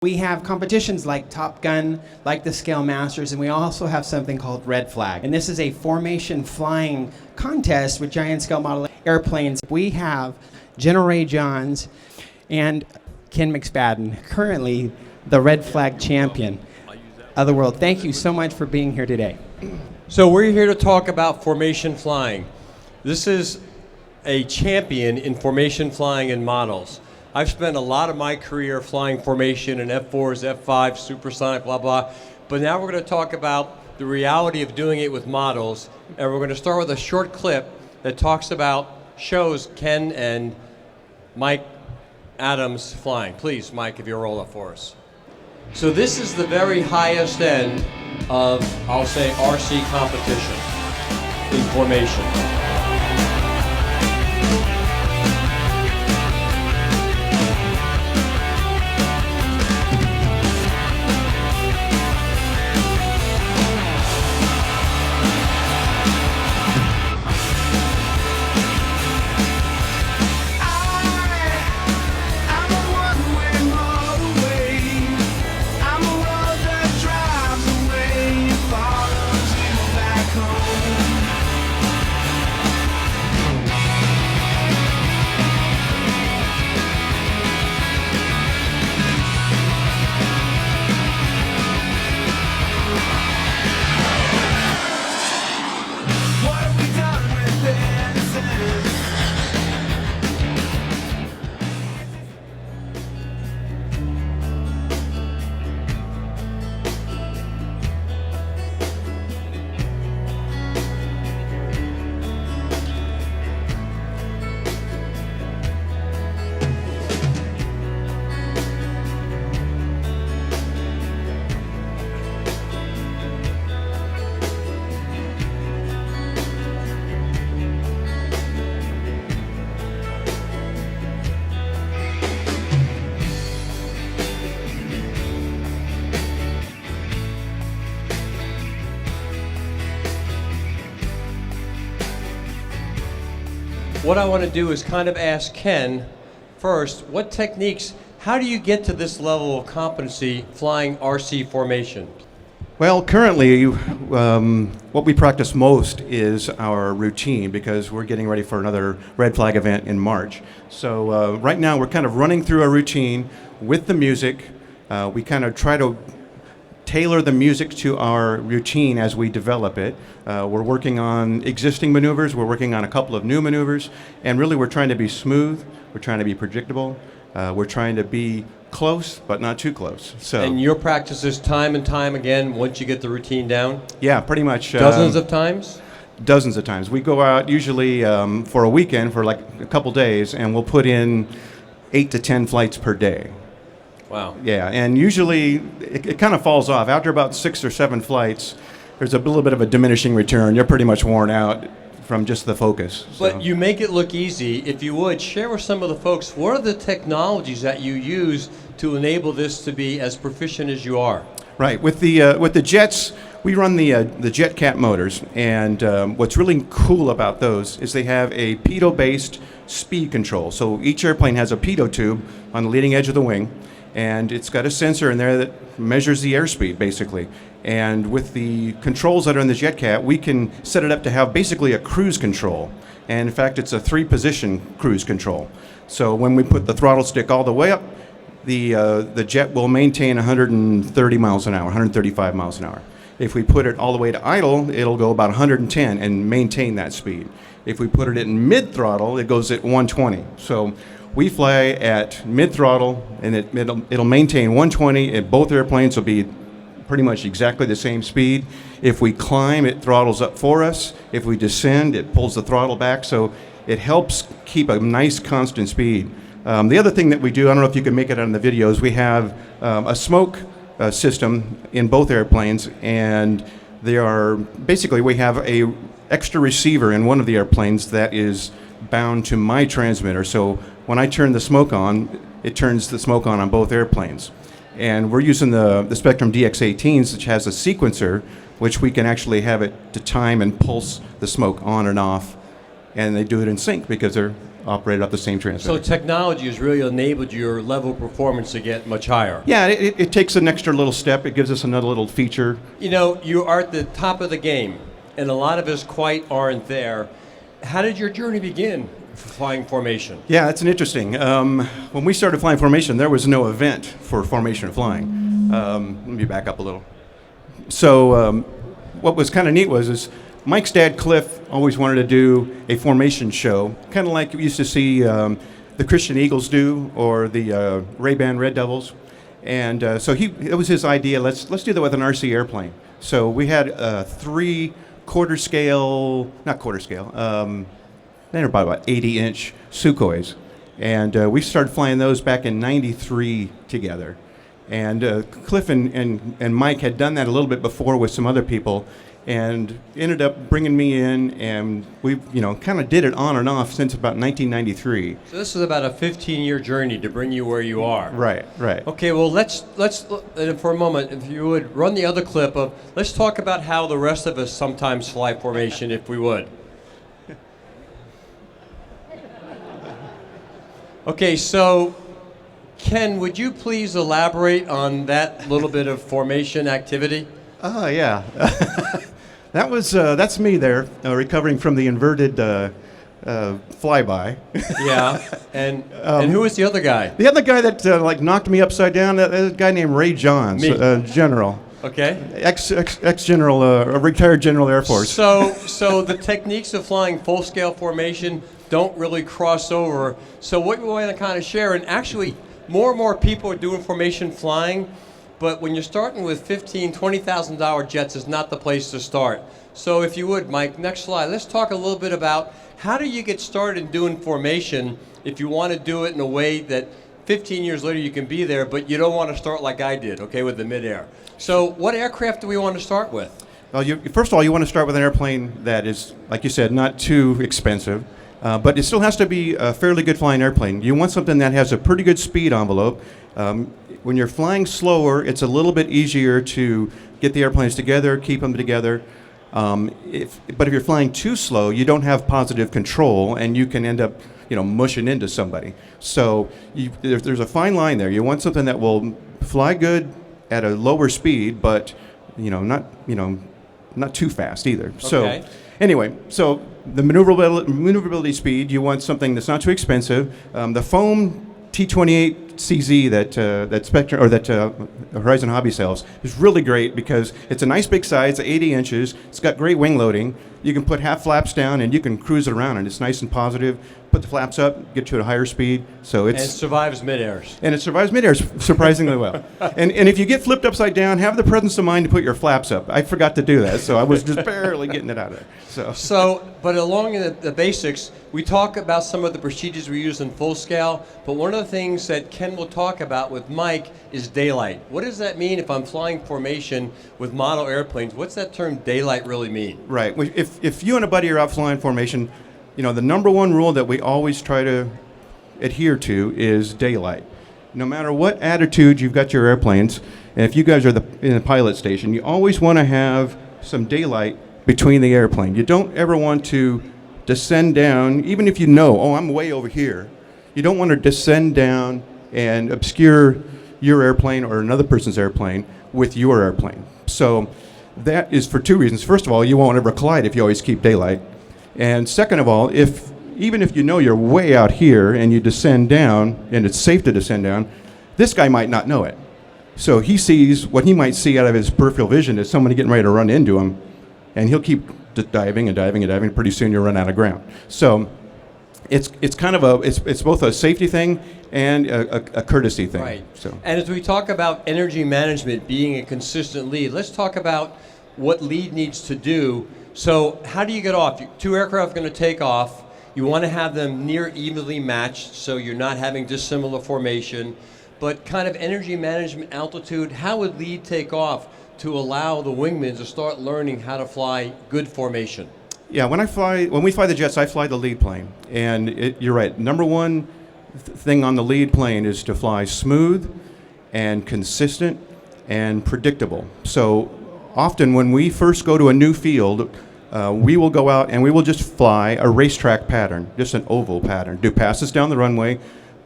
We have competitions like Top Gun, like the Scale Masters, and we also have something called Red Flag. And this is a formation flying contest with giant scale model airplanes. We have General Ray Johns and Ken McSpadden, currently the Red Flag champion of the world. Thank you so much for being here today. So we're here to talk about formation flying. This is a champion in formation flying and models. I've spent a lot of my career flying formation in F4s, F5s, supersonic, blah, blah. But now we're going to talk about the reality of doing it with models. And we're going to start with a short clip that shows Ken and Mike Adams flying. Please, Mike, if you'll roll up for us. So this is the very highest end of, I'll say, RC competition in formation. What I want to do is kind of ask Ken first, what techniques, how do you get to this level of competency flying RC formation? Well, currently, what we practice most is our routine because we're getting ready for another Red Flag event in March. So right now we're kind of running through a routine with the music. We kind of try to tailor the music to our routine as we develop it. We're working on existing maneuvers, we're working on a couple of new maneuvers, and really we're trying to be smooth, we're trying to be predictable, we're trying to be close, but not too close. So. And your practice is time and time again once you get the routine down? Yeah, pretty much. Dozens of times? Dozens of times. We go out usually for a weekend, for like a couple days, and we'll put in 8 to 10 flights per day. Wow. Yeah, and usually it kind of falls off. After about 6 or 7 flights, there's a little bit of a diminishing return. You're pretty much worn out from just the focus. But you make it look easy. If you would, share with some of the folks, what are the technologies that you use to enable this to be as proficient as you are? Right. With the jets, we run the JetCat motors, and what's really cool about those is they have a pitot-based speed control. So each airplane has a pitot tube on the leading edge of the wing, and it's got a sensor in there that measures the airspeed, basically. And with the controls that are in the JetCat, we can set it up to have basically a cruise control. And in fact, it's a 3-position cruise control. So when we put the throttle stick all the way up, the jet will maintain 130 miles an hour, 135 miles an hour. If we put it all the way to idle, it'll go about 110 and maintain that speed. If we put it in mid-throttle, it goes at 120. So we fly at mid-throttle, and it'll maintain 120, and both airplanes will be pretty much exactly the same speed. If we climb, it throttles up for us. If we descend, it pulls the throttle back, so it helps keep a nice constant speed. The other thing that we do, I don't know if you can make it out in the videos, we have a smoke system in both airplanes, and they are basically, we have a extra receiver in one of the airplanes that is bound to my transmitter. So when I turn the smoke on, it turns the smoke on both airplanes. And we're using the Spectrum DX18s, which has a sequencer, which we can actually have it to time and pulse the smoke on and off. And they do it in sync because they're operated off the same So transmitter. technology has really enabled your level of performance to get much higher. Yeah, it takes an extra little step. It gives us another little feature. You know, you are at the top of the game, and a lot of us quite aren't there. How did your journey begin for flying formation? Yeah, that's an interesting. When we started flying formation, there was no event for formation flying. Let me back up a little. So what was kind of neat is Mike's dad, Cliff, always wanted to do a formation show, kind of like we used to see the Christian Eagles do or the Ray-Ban Red Devils. And so it was his idea, let's do that with an RC airplane. So we had 3 quarter scale, not quarter scale, they were about 80-inch Sukhois. And we started flying those back in '93 together. And Cliff and Mike had done that a little bit before with some other people, and ended up bringing me in, and we, kind of did it on and off since about 1993. So this is about a 15-year journey to bring you where you are. Right. Okay, well, let's for a moment, if you would, run the other clip of, let's talk about how the rest of us sometimes fly formation, if we would. Okay, so Ken, would you please elaborate on that little bit of formation activity? Oh, yeah. That's me there, recovering from the inverted flyby. Yeah, and who was the other guy? The other guy that knocked me upside down, a guy named Ray Johns, general. Okay. Ex-general, a retired General Air Force. So the techniques of flying full-scale formation don't really cross over. So what we want to kind of share, and actually more and more people are doing formation flying, but when you're starting with $15,000, $20,000 jets is not the place to start. So if you would, Mike, next slide. Let's talk a little bit about how do you get started in doing formation if you want to do it in a way that 15 years later you can be there, but you don't want to start like I did, okay, with the midair. So what aircraft do we want to start with? Well, first of all, you want to start with an airplane that is, like you said, not too expensive, but it still has to be a fairly good flying airplane. You want something that has a pretty good speed envelope. When you're flying slower, it's a little bit easier to get the airplanes together, keep them together. But if you're flying too slow, you don't have positive control, and you can end up, mushing into somebody. So there's a fine line there. You want something that will fly good at a lower speed, but not too fast either. Okay. So anyway, so the maneuverability speed, you want something that's not too expensive. The foam T28 CZ that Spectrum or that Horizon Hobby sells is really great because it's a nice big size, 80 inches. It's got great wing loading. You can put half flaps down and you can cruise it around, and it's nice and positive. Put the flaps up, get you at a higher speed. So And it survives mid-airs. And it survives mid-air surprisingly well. And if you get flipped upside down, have the presence of mind to put your flaps up. I forgot to do that, so I was just barely getting it out of there. But along in the basics, we talk about some of the procedures we use in full scale, but one of the things that Ken will talk about with Mike is daylight. What does that mean if I'm flying formation with model airplanes? What's that term daylight really mean? Right. If you and a buddy are out flying formation, the number one rule that we always try to adhere to is daylight. No matter what attitude you've got your airplanes, and if you guys are in the pilot station, you always want to have some daylight between the airplane. You don't ever want to descend down, even if I'm way over here. You don't want to descend down and obscure your airplane or another person's airplane with your airplane. So that is for 2 reasons. First of all, you won't ever collide if you always keep daylight. And second of all, even if you're way out here and you descend down, and it's safe to descend down, this guy might not know it. So he sees what he might see out of his peripheral vision is somebody getting ready to run into him, and he'll keep diving and diving and diving. Pretty soon you'll run out of ground. So it's kind of it's both a safety thing and a courtesy thing. Right. So. And as we talk about energy management being a consistent lead, let's talk about what lead needs to do. So how do you get off? 2 aircraft are going to take off. You want to have them near evenly matched so you're not having dissimilar formation. But kind of energy management, altitude, how would lead take off to allow the wingmen to start learning how to fly good formation? Yeah, when we fly the jets, I fly the lead plane. And you're right. Number one thing on the lead plane is to fly smooth and consistent and predictable. So often when we first go to a new field, we will go out and we will just fly a racetrack pattern, just an oval pattern. Do passes down the runway,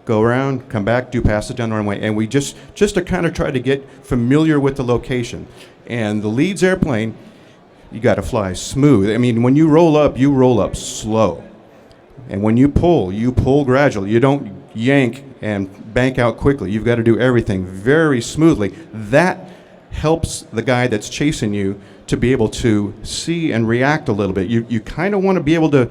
go around, come back, do passes down the runway, and we just to kind of try to get familiar with the location. And the leads airplane, you got to fly smooth. I mean, when you roll up slow. And when you pull gradually. You don't yank and bank out quickly. You've got to do everything very smoothly. That helps the guy that's chasing you to be able to see and react a little bit. You kind of want to be able to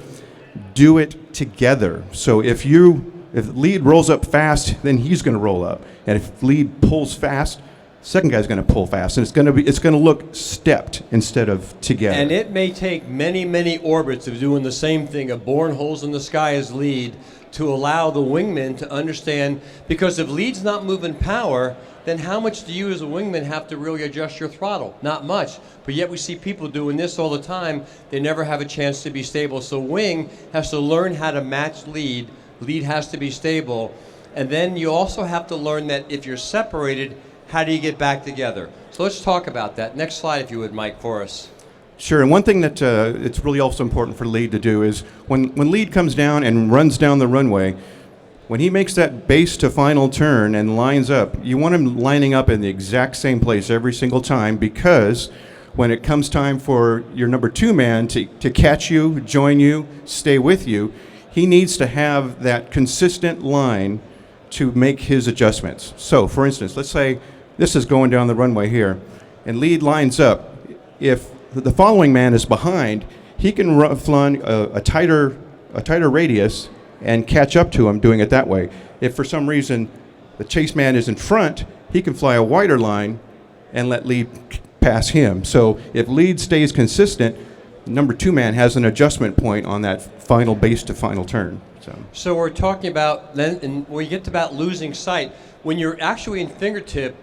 do it together. So if lead rolls up fast, then he's going to roll up. And if lead pulls fast, second guy's going to pull fast, and it's going to look stepped instead of together. And it may take many orbits of doing the same thing, of boring holes in the sky as lead, to allow the wingman to understand, because if lead's not moving power, then how much do you as a wingman have to really adjust your throttle? Not much. But yet we see people doing this all the time. They never have a chance to be stable. So wing has to learn how to match lead. Lead has to be stable. And then you also have to learn that if you're separated, how do you get back together? So let's talk about that. Next slide, if you would, Mike, for us. Sure, and one thing that it's really also important for lead to do is when lead comes down and runs down the runway, when he makes that base to final turn and lines up, you want him lining up in the exact same place every single time, because when it comes time for your number 2 man to catch you, join you, stay with you, he needs to have that consistent line to make his adjustments. So, for instance, let's say this is going down the runway here, and lead lines up. If the following man is behind, he can fly a tighter radius and catch up to him doing it that way. If for some reason the chase man is in front, he can fly a wider line and let lead pass him. So if lead stays consistent, number 2 man has an adjustment point on that final base to final turn. So we're talking about, then, and when you get to about losing sight, when you're actually in fingertip,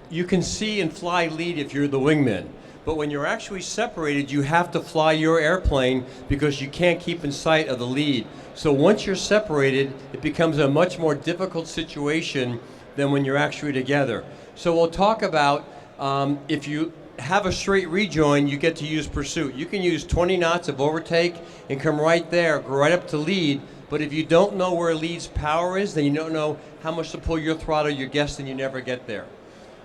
you can see and fly lead if you're the wingman. But when you're actually separated, you have to fly your airplane because you can't keep in sight of the lead. So once you're separated, it becomes a much more difficult situation than when you're actually together. So we'll talk about if you have a straight rejoin, you get to use pursuit. You can use 20 knots of overtake and come right there, go right up to lead. But if you don't know where lead's power is, then you don't know how much to pull your throttle, you're guessing you never get there.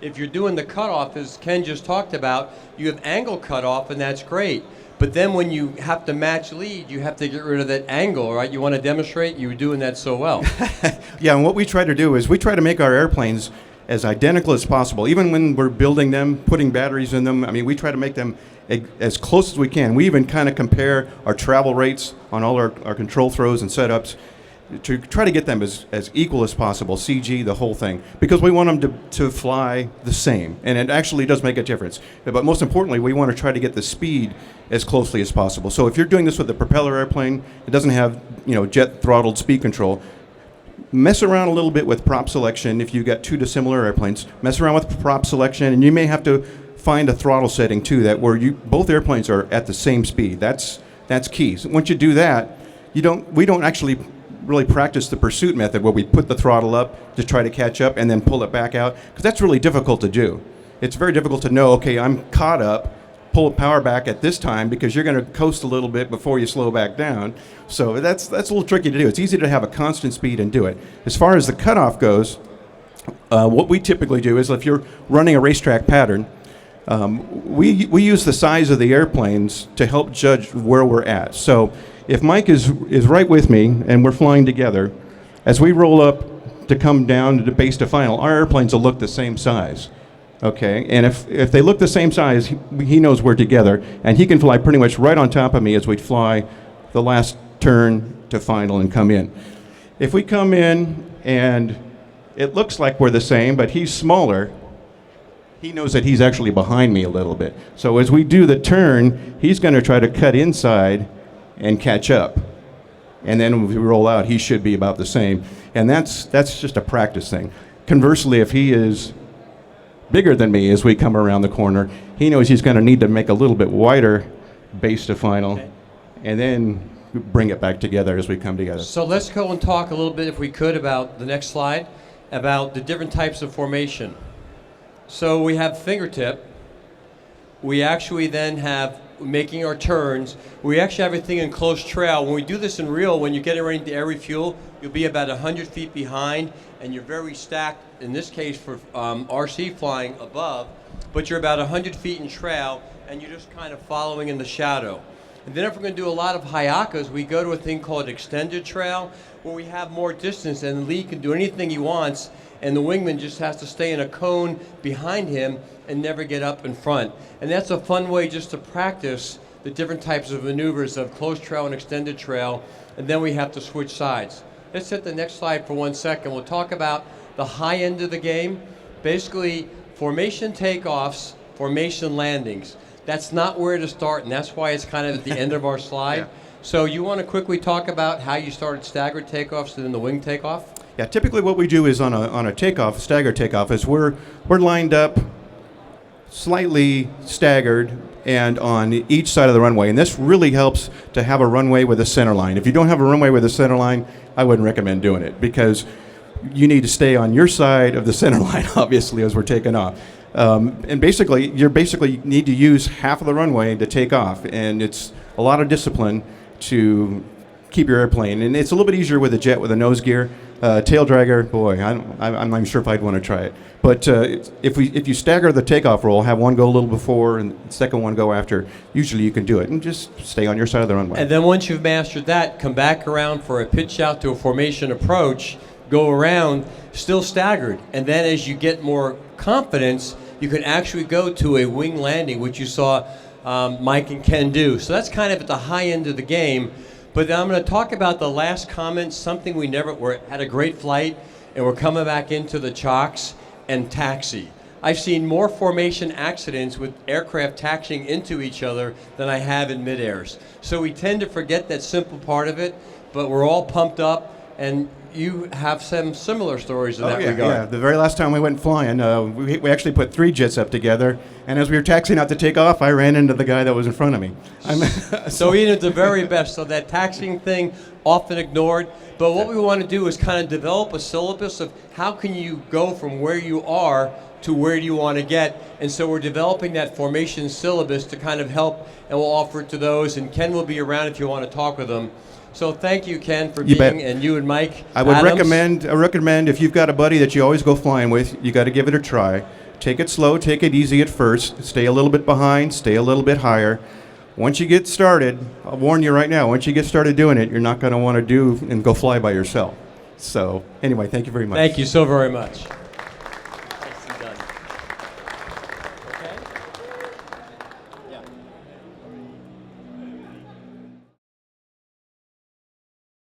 If you're doing the cutoff, as Ken just talked about, you have angle cutoff, and that's great. But then when you have to match lead, you have to get rid of that angle, right? You want to demonstrate? You were doing that so well. Yeah, and what we try to do is we try to make our airplanes as identical as possible. Even when we're building them, putting batteries in them, I mean, we try to make them as close as we can. We even kind of compare our travel rates on all our control throws and setups to try to get them as equal as possible, CG, the whole thing, because we want them to fly the same, and it actually does make a difference. But most importantly, we want to try to get the speed as closely as possible. So if you're doing this with a propeller airplane, it doesn't have jet throttled speed control, mess around a little bit with prop selection. If you've got 2 dissimilar airplanes, mess around with prop selection, and you may have to find a throttle setting too where both airplanes are at the same speed. That's key. So once you do that, we don't actually really practice the pursuit method where we put the throttle up to try to catch up and then pull it back out, because that's really difficult to do. It's very difficult to know, okay, I'm caught up, pull power back at this time, because you're going to coast a little bit before you slow back down. So that's a little tricky to do. It's easy to have a constant speed and do it. As far as the cutoff goes, what we typically do is if you're running a racetrack pattern, we use the size of the airplanes to help judge where we're at. So if Mike is right with me and we're flying together, as we roll up to come down to the base to final, our airplanes will look the same size. Okay, and if they look the same size, he knows we're together, and he can fly pretty much right on top of me as we fly the last turn to final and come in. If we come in and it looks like we're the same, but he's smaller, he knows that he's actually behind me a little bit. So as we do the turn, he's going to try to cut inside and catch up. And then when we roll out, he should be about the same. And that's just a practice thing. Conversely, if he is bigger than me as we come around the corner, he knows he's going to need to make a little bit wider base to final, and then bring it back together as we come together. So let's go and talk a little bit, if we could, about the next slide, about the different types of formation. So we have fingertip. We actually then have making our turns. We actually have everything in close trail. When we do this in real, when you're getting ready to air refuel, you'll be about 100 feet behind, and you're very stacked, in this case for RC flying above, but you're about 100 feet in trail, and you're just kind of following in the shadow. And then if we're going to do a lot of hayakas, we go to a thing called extended trail, where we have more distance, and the lead can do anything he wants, and the wingman just has to stay in a cone behind him and never get up in front. And that's a fun way just to practice the different types of maneuvers of close trail and extended trail, and then we have to switch sides. Let's hit the next slide for 1 second. We'll talk about the high end of the game. Basically, formation takeoffs, formation landings. That's not where to start, and that's why it's kind of at the end of our slide. Yeah. So you want to quickly talk about how you started staggered takeoffs and then the wing takeoff? Yeah, typically what we do is on a takeoff, staggered takeoff, is we're lined up slightly staggered and on each side of the runway. And this really helps to have a runway with a center line. If you don't have a runway with a center line, I wouldn't recommend doing it, because you need to stay on your side of the center line, obviously, as we're taking off. And basically, you need to use half of the runway to take off, and it's a lot of discipline to keep your airplane. And it's a little bit easier with a jet with a nose gear. Tail dragger, boy, I'm not sure if I'd want to try it. But if you stagger the takeoff roll, have one go a little before and the second one go after, usually you can do it, and just stay on your side of the runway. And then once you've mastered that, come back around for a pitch out to a formation approach, go around, still staggered. And then as you get more confidence, you can actually go to a wing landing, which you saw Mike and Ken do. So that's kind of at the high end of the game. But I'm going to talk about the last comment, something we had a great flight, and we're coming back into the chocks and taxi. I've seen more formation accidents with aircraft taxiing into each other than I have in mid-airs. So we tend to forget that simple part of it, but we're all pumped up, and you have some similar stories in that regard. Yeah, the very last time we went flying, we actually put 3 jets up together, and as we were taxiing out to take off, I ran into the guy that was in front of me. So even at the very best, so that taxiing thing, often ignored, but what we want to do is kind of develop a syllabus of how can you go from where you are to where do you want to get, and so we're developing that formation syllabus to kind of help, and we'll offer it to those, and Ken will be around if you want to talk with them. So thank you, Ken, for being, and you and Mike. I would Adams. recommend if you've got a buddy that you always go flying with, you got to give it a try. Take it slow, take it easy at first. Stay a little bit behind, stay a little bit higher. Once you get started, I'll warn you right now, once you get started doing it, you're not going to want to do and go fly by yourself. So anyway, thank you very much. Thank you so very much.